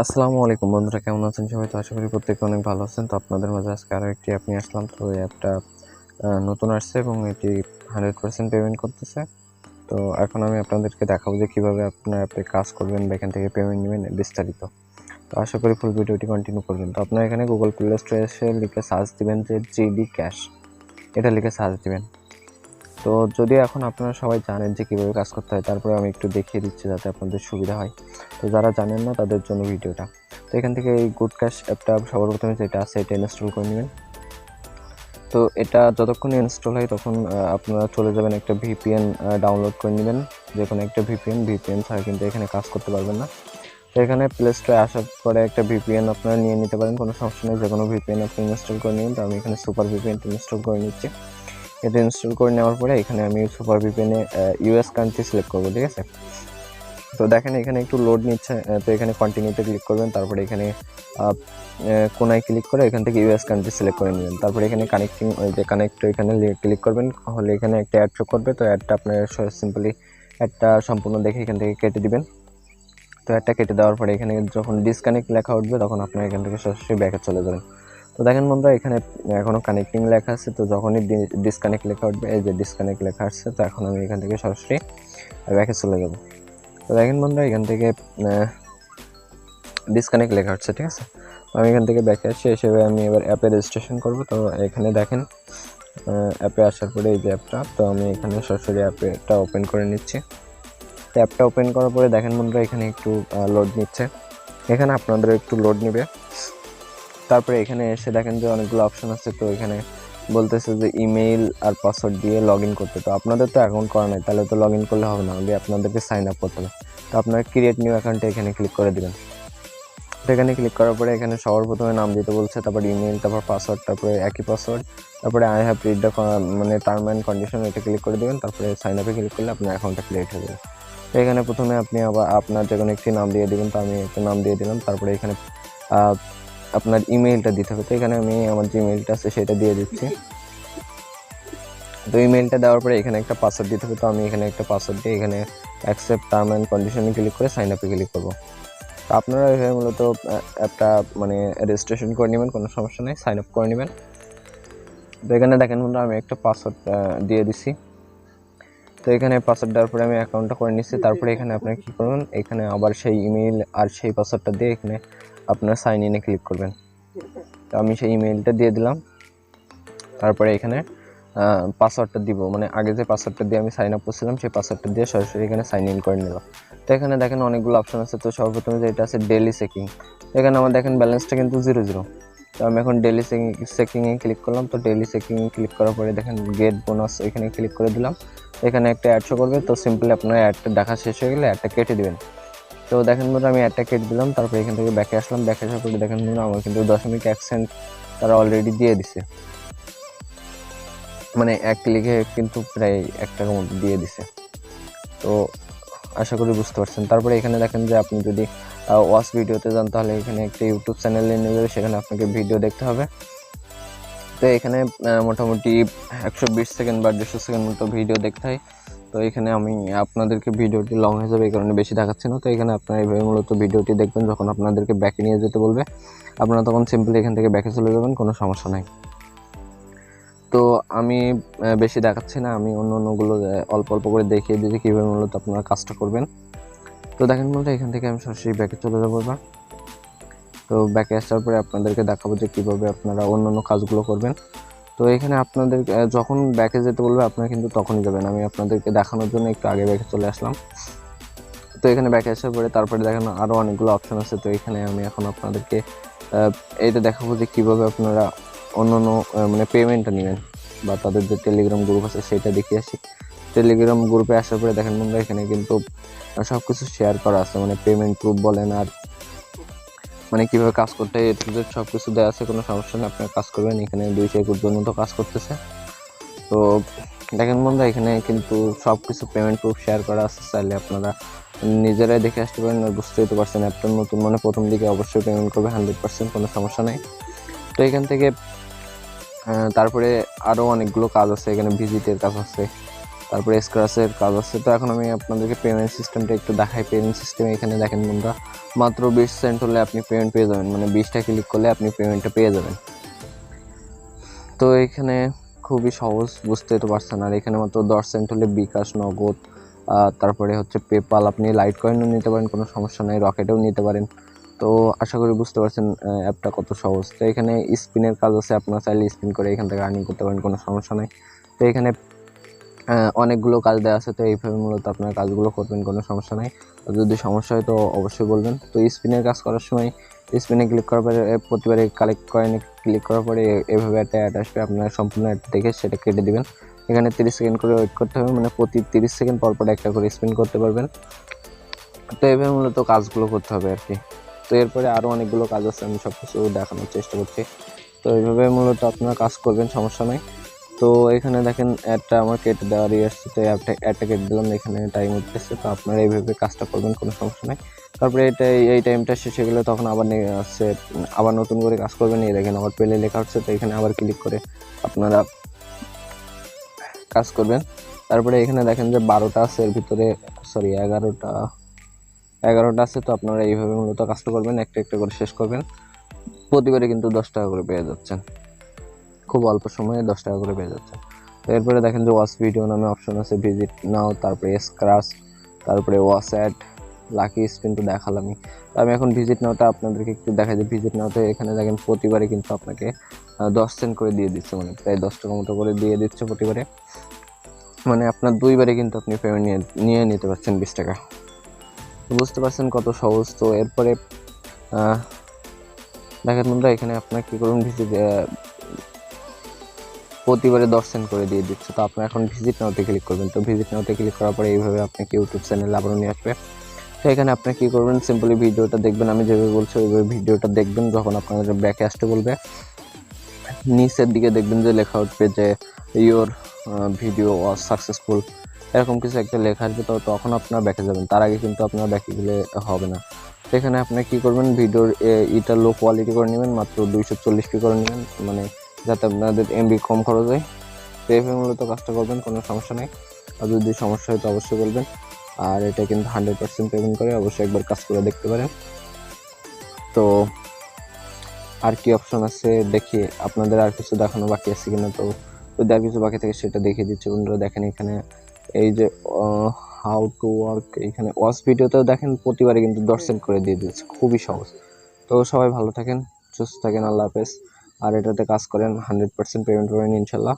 আসসালামু আলাইকুম বন্ধুরা, কেমন আছেন সবাই? তো আশা করি প্রত্যেকে অনেক ভালো আছেন। তো আপনাদের মাঝে আজকে আরও একটি অ্যাপ নিয়ে আসলাম। তো এই অ্যাপটা নতুন আসছে এবং এটি 100% পেমেন্ট করতেছে। তো এখন আমি আপনাদেরকে দেখাবো যে কীভাবে আপনার অ্যাপে কাজ করবেন বা এখান থেকে পেমেন্ট নেবেন বিস্তারিত। তো আশা করি ফুল ভিডিওটি কন্টিনিউ করবেন। তো আপনারা এখানে গুগল প্লে স্টোরে এসে লিখে সার্চ দিবেন যে GdCash, এটা লিখে সার্চ দিবেন। তো যদিও এখন আপনারা সবাই জানেন যে কীভাবে কাজ করতে হয়, তারপরে আমি একটু দেখিয়ে দিচ্ছি যাতে আপনাদের সুবিধা হয়। তো যারা জানেন না তাদের জন্য ভিডিওটা। তো এখান থেকে এই GdCash অ্যাপটা সর্বপ্রথমে যেটা আছে এটা ইনস্টল করে নেবেন। তো এটা যতক্ষণ ইনস্টল হয় তখন আপনারা চলে যাবেন একটা ভিপিএন ডাউনলোড করে নেবেন, যে কোনো একটা ভিপিএন ছাড়া কিন্তু এখানে কাজ করতে পারবেন না। তো এখানে প্লে স্টোরে আসার পরে একটা ভিপিএন আপনারা নিয়ে নিতে পারেন, কোনো সমস্যা নেই, যে কোনো ভিপিএন আপনি ইনস্টল করে নেবেন। তো আমি এখানে সুপার ভিপিএন ইনস্টল করে নিচ্ছি। এটা ইনস্টল করে নেওয়ার পরে এখানে আমি সুপার ভিপিএনে ইউএস কান্ট্রি সিলেক্ট করবো, ঠিক আছে। তো দেখেন এখানে একটু লোড নিচ্ছে, তো এখানে কন্টিনিউতে ক্লিক করবেন, তারপরে এখানে কোনায় ক্লিক করে এখান থেকে ইউএস কান্ট্রি সিলেক্ট করে নেবেন। তারপরে এখানে কানেক্টিং, যে কানেক্ট এখানে ক্লিক করবেন, হলে এখানে একটা অ্যাড শো করবে। তো অ্যাডটা আপনার সিম্পলি অ্যাডটা সম্পূর্ণ দেখে এখান থেকে কেটে দিবেন। তো অ্যাডটা কেটে দেওয়ার পরে এখানে যখন ডিসকানেক্ট লেখা উঠবে তখন আপনার এখান থেকে সরাসরি ব্যাকে চলে যাবেন। তো দেখেন বন্ধুরা, এখানে এখনও কানেক্টিং লেখা আছে। তো যখনই ডিসকানেক্ট লেখা উঠবে, এই যে ডিসকানেক্ট লেখা আসছে, তো এখন আমি এখান থেকে সরাসরি ব্যাকে চলে যাব। তো দেখেন বন্ধুরা, এখান থেকে ডিসকানেক্ট লেখা হচ্ছে, ঠিক আছে। তো আমি এখান থেকে ব্যাকে আসি, হিসেবে আমি এবার অ্যাপে রেজিস্ট্রেশন করব। তো এখানে দেখেন অ্যাপে আসার পরে এই যে অ্যাপটা, তো আমি এখানে সরাসরি অ্যাপটা ওপেন করে নিচ্ছি। তো অ্যাপটা ওপেন করার পরে দেখেন বন্ধুরা, এখানে একটু লোড নিচ্ছে, এখানে আপনাদের একটু লোড নেবে। তারপরে এখানে এসে দেখেন যে অনেকগুলো অপশন আছে। তো এখানে বলতেছে যে ইমেইল আর পাসওয়ার্ড দিয়ে লগ ইন করতে। তো আপনাদের তো অ্যাকাউন্ট করা নাই, তাহলে তো লগ ইন করলে হবে না, আপনাদেরকে সাইন আপ করতে হবে। তো আপনারা ক্রিয়েট নিউ অ্যাকাউন্টে এখানে ক্লিক করে দেবেন। তো এখানে ক্লিক করার পরে এখানে সবার প্রথমে নাম দিতে বলছে, তারপর ইমেইল, তারপর পাসওয়ার্ড, তারপরে একই পাসওয়ার্ড, তারপরে আই হ্যাভ রিড দ্য মানে টার্ম অ্যান্ড কন্ডিশন, এটা ক্লিক করে দেবেন। তারপরে সাইন আপে ক্লিক করলে আপনার অ্যাকাউন্টটা ক্রিয়েট হয়ে যাবে। তো এখানে প্রথমে আপনি আবার আপনার যে কোনো একটি নাম দিয়ে দেবেন। তো আমি একটা নাম দিয়ে দিলাম। তারপরে এখানে আপনার ইমেইলটা দিতে হবে। তো এখানে আমি আমার যে ইমেইলটা আছে সেটা দিয়ে দিচ্ছি। তো ইমেইলটা দেওয়ার পরে এখানে একটা পাসওয়ার্ড দিতে হবে। তো আমি এখানে একটা পাসওয়ার্ড দিয়ে এখানে অ্যাকসেপ্ট টার্ম অ্যান্ড কন্ডিশনে ক্লিক করে সাইন আপে ক্লিক করবো। তো আপনারা এখানে মূলত অ্যাপটা মানে রেজিস্ট্রেশন করে নেবেন, কোনো সমস্যা নেই, সাইন আপ করে নেবেন। তো এখানে দেখেন বন্ধুরা, আমি একটা পাসওয়ার্ড দিয়ে দিছি। তো এখানে পাসওয়ার্ড দেওয়ার পরে আমি অ্যাকাউন্টটা করে নিচ্ছি। তারপরে এখানে আপনারা কী করবেন, এখানে আবার সেই ইমেইল আর সেই পাসওয়ার্ডটা দিয়ে এখানে আপনার সাইন ইনে ক্লিক করবেন। তো আমি সেই ইমেইলটা দিয়ে দিলাম। তারপরে এখানে পাসওয়ার্ডটা দিব, মানে আগে যে পাসওয়ার্ডটা দিয়ে আমি সাইন আপ করছিলাম সেই পাসওয়ার্ডটা দিয়ে সরাসরি এখানে সাইন ইন করে নিলাম। তো এখানে দেখেন অনেকগুলো অপশন আছে। তো সর্বপ্রথমে যেটা আছে ডেইলি চেকিং, এখানে আমার দেখেন ব্যালেন্সটা কিন্তু 0 তো আমি এখন ডেইলি চেকিংয়ে ক্লিক করলাম। তো ডেইলি চেকিংয়ে ক্লিক করার পরে দেখেন গেট বোনাস, এখানে ক্লিক করে দিলাম। এখানে একটা অ্যাড শো করবে। তো সিম্পলি আপনার অ্যাডটা দেখা শেষ হয়ে গেলে অ্যাডটা কেটে দেবেন। তো দেখেন বন্ধুরা, আমি অ্যাডটা কেটে দিলাম। তারপরে এখান থেকে ব্যাকে আসলাম। ব্যাকে আসার পরে দেখেন বন্ধুরা, আমার কিন্তু 0.1 সেন্ট তারা অলরেডি দিয়ে দিছে, মানে এক ক্লিকে কিন্তু প্রায় 1 টাকার মতো দিয়ে দিছে। তো আশা করি বুঝতে পারছেন। তারপরে এখানে দেখেন যে আপনি যদি ওয়াচ ভিডিওতে যান তাহলে এখানে একটা ইউটিউব চ্যানেলে নিয়ে যাবে, সেখানে আপনাকে ভিডিও দেখতে হবে। তো এখানে মোটামুটি 120 সেকেন্ড বা 150 সেকেন্ড মতো ভিডিও দেখতে হয়। তো এখানে আমি আপনাদেরকে ভিডিওটি লং হয়ে যাবে এই কারণে বেশি দেখাচ্ছি না। তো এখানে আপনারা এইভাবে মূলত ভিডিওটি দেখবেন, যখন আপনাদেরকে ব্যাকে নিয়ে যেতে বলবে আপনারা তখন সিম্পলি এখান থেকে ব্যাকে চলে যাবেন, কোনো সমস্যা নাই। তো আমি বেশি দেখাচ্ছি না, আমি অন্যগুলো অল্প অল্প করে দেখিয়ে দিয়েছি কীভাবে মূলত আপনারা কাজটা করবেন। তো দেখেন মূলত এখান থেকে আমি সরাসরি ব্যাকে চলে যাবো এবার। তো ব্যাকে আসার পরে আপনাদেরকে দেখাবো যে কীভাবে আপনারা অন্যান্য কাজগুলো করবেন। তো এখানে আপনাদের যখন ব্যাকে যেতে বলবে আপনারা কিন্তু তখনই যাবেন। আমি আপনাদেরকে দেখানোর জন্য একটু আগে ব্যাকে চলে আসলাম। তো এখানে ব্যাকে আসার পরে তারপরে দেখেন আরও অনেকগুলো অপশন আছে। তো এখানে আমি এখন আপনাদেরকে এইটা দেখাবো যে কীভাবে আপনারা অন্যান্য মানে পেমেন্টটা নেবেন, বা তাদের যে টেলিগ্রাম গ্রুপ আছে সেটা দেখিয়ে আসি। টেলিগ্রাম গ্রুপে আসার পরে দেখেন বন্ধুরা, এখানে কিন্তু সব কিছু শেয়ার করা আছে, মানে পেমেন্ট প্রুফ বলেন আর মানে কীভাবে কাজ করতে হয়, সব কিছু দেওয়া আছে, কোনো সমস্যা নেই, আপনারা কাজ করবেন। এখানে 200 জন মতো কাজ করতেছে। তো দেখেন বন্ধুরা, এখানে কিন্তু সব কিছু পেমেন্ট প্রুফ শেয়ার করা আছে, চাইলে আপনারা নিজেরাই দেখে আসতে পারেন। আর বুঝতেই তো পারছেন অ্যাপটা নতুন, মানে প্রথম দিকে অবশ্যই পেমেন্ট করবে 100%, কোনো সমস্যা নেই। তো এখান থেকে তারপরে আরও অনেকগুলো কাজ আছে, এখানে ভিজিটের কাজ আছে, তারপরে স্ক্র্যাচের কাজ আছে। তো এখন আমি আপনাদেরকে পেমেন্ট সিস্টেমটা একটু দেখাই। পেমেন্ট সিস্টেম এখানে দেখেন বন্ধুরা, মাত্র 20 সেন্ট হলে আপনি পেমেন্ট পেয়ে যাবেন, মানে 20টা ক্লিক করলে আপনি পেমেন্টটা পেয়ে যাবেন। তো এখানে খুবই সহজ, বুঝতে তো পারছেন। আর এখানে মাত্র 10 সেন্ট হলে বিকাশ, নগদ, তারপরে হচ্ছে পেপাল, আপনি লাইট কয়েনও নিতে পারেন, কোনো সমস্যা নেই, রকেটেও নিতে পারেন। তো আশা করি বুঝতে পারছেন অ্যাপটা কত সহজ। তো এখানে স্পিনের কাজ আছে, আপনারা চাইলে স্পিন করে এখান থেকে আর্নিং করতে পারেন, কোনো সমস্যা নেই। তো এখানে অনেকগুলো কাজ দেওয়া আছে, তো এইভাবে মূলত আপনার কাজগুলো করবেন, কোনো সমস্যা নেই। যদি সমস্যা হয় তো অবশ্যই বলবেন। তো স্পিনের কাজ করার সময় স্পিনে ক্লিক করার পরে প্রতিবারে কালেক্ট কয়েনে ক্লিক করার পরে এভাবে একটা অ্যাড আসবে, আপনার সম্পূর্ণ অ্যাড দেখে সেটা কেটে দিবেন। এখানে 30 সেকেন্ড করে ওয়েট করতে হবে, মানে প্রতি 30 সেকেন্ড পর পর একটা করে স্পিন করতে পারবেন। তো এইভাবে মূলত কাজগুলো করতে হবে আর কি। তো এরপরে আরও অনেকগুলো কাজ আছে, আমি সব কিছু দেখানোর চেষ্টা করছি। তো এইভাবে মূলত আপনারা কাজ করবেন, সমস্যা নেই। তো এখানে দেখেন অ্যাডটা আমার কেটে দেওয়ারই আসছে, তো অ্যাডটা কেটে দিলাম, এখানে টাইম উঠতেছে। তো আপনারা এইভাবে কাজটা করবেন, কোনো সমস্যা নেই। তারপরে এই টাইমটা শেষ হয়ে গেলে তখন আবার হচ্ছে আবার নতুন করে কাজ করবেন। এই দেখেন আবার পেলে লেখা হচ্ছে, তো এখানে আবার ক্লিক করে আপনারা কাজ করবেন। তারপরে এখানে দেখেন যে 12টা আছে, এর ভিতরে সরি 11টা আছে। তো আপনারা এইভাবে মূলত কাজটা করবেন, একটা একটা করে শেষ করবেন। প্রতিবারে কিন্তু 10 টাকা করে পেয়ে যাচ্ছেন, খুব অল্প সময়ে 10 টাকা করে পেয়ে যাচ্ছেন। তো এরপরে দেখেন যে ওয়াচ ভিডিও নামে অপশন আছে, ভিজিট নাও, তারপরে স্ক্র্যাচ, তারপরে ওয়াচ অ্যাড, লাকি স্পিন তো দেখালামই। তো আমি এখন ভিজিট নাওটা আপনাদেরকে একটু দেখাই যে ভিজিট নাওতে এখানে দেখেন প্রতিবারে কিন্তু আপনাকে 10 সেন্ট করে দিয়ে দিচ্ছে, মানে প্রায় 10 টাকা মতো করে দিয়ে দিচ্ছে প্রতিবারে, মানে আপনার 2বারে কিন্তু আপনি পেমেন্ট নিয়ে নিতে পারছেন 20 টাকা। বুঝতে পারছেন কত সহজ। তো এরপরে দেখেন বন্ধুরা, এখানে আপনার কী করুন, প্রতিবারে 10 সেন্ট করে দিয়ে দিচ্ছে। তো আপনার এখন ভিজিট নাওতে ক্লিক করবেন। তো ভিজিট নাওতে ক্লিক করার পরে এইভাবে আপনাকে ইউটিউব চ্যানেলে আবারও নিয়ে আসবে। তো এখানে আপনি কী করবেন, সিম্পলি ভিডিওটা দেখবেন, আমি যেভাবে বলছি ওইভাবে ভিডিওটা দেখবেন। যখন আপনাদের ব্যাকে আসতে বলবে, নিচের দিকে দেখবেন যে লেখা উঠবে যে ইওর ভিডিও ওয়াজ সাকসেসফুল, এরকম কিছু একটা লেখা আসবে। তো তখন আপনার ব্যাকে যাবেন, তার আগে কিন্তু আপনার ব্যাকে গেলে হবে না। তো এখানে আপনি কী করবেন, ভিডিওর এটা লো কোয়ালিটি করে নেবেন, মাত্র 240p করে নেবেন, মানে যাতে আপনাদের এমবি কম খরচ হয়। তো এইভাবে মূলত কাজটা করবেন, কোনো সমস্যা নেই। আর যদি সমস্যা হয় তো অবশ্যই বলবেন। আর এটা কিন্তু 100% পেমেন্ট করে, অবশ্যই একবার কাজ করে দেখতে পারেন। তো আর কি অপশন আছে দেখি, আপনাদের আর কিছু দেখানো বাকি আছে কিনা। তো যদি আর কিছু বাকি থাকে সেটা দেখিয়ে দিচ্ছি বন্ধুরা। দেখেন এখানে এই যে হাউ টু ওয়ার্ক, এখানে ওয়াচ ভিডিওতেও দেখেন প্রতিবারে কিন্তু 10 সেন্ট করে দিয়ে দিচ্ছে, খুবই সহজ। তো সবাই ভালো থাকেন, সুস্থ থাকেন, আল্লাহ হাফেজ। আর এটাতে কাজ করেন, 100% পেমেন্ট করেন ইনশাল্লাহ।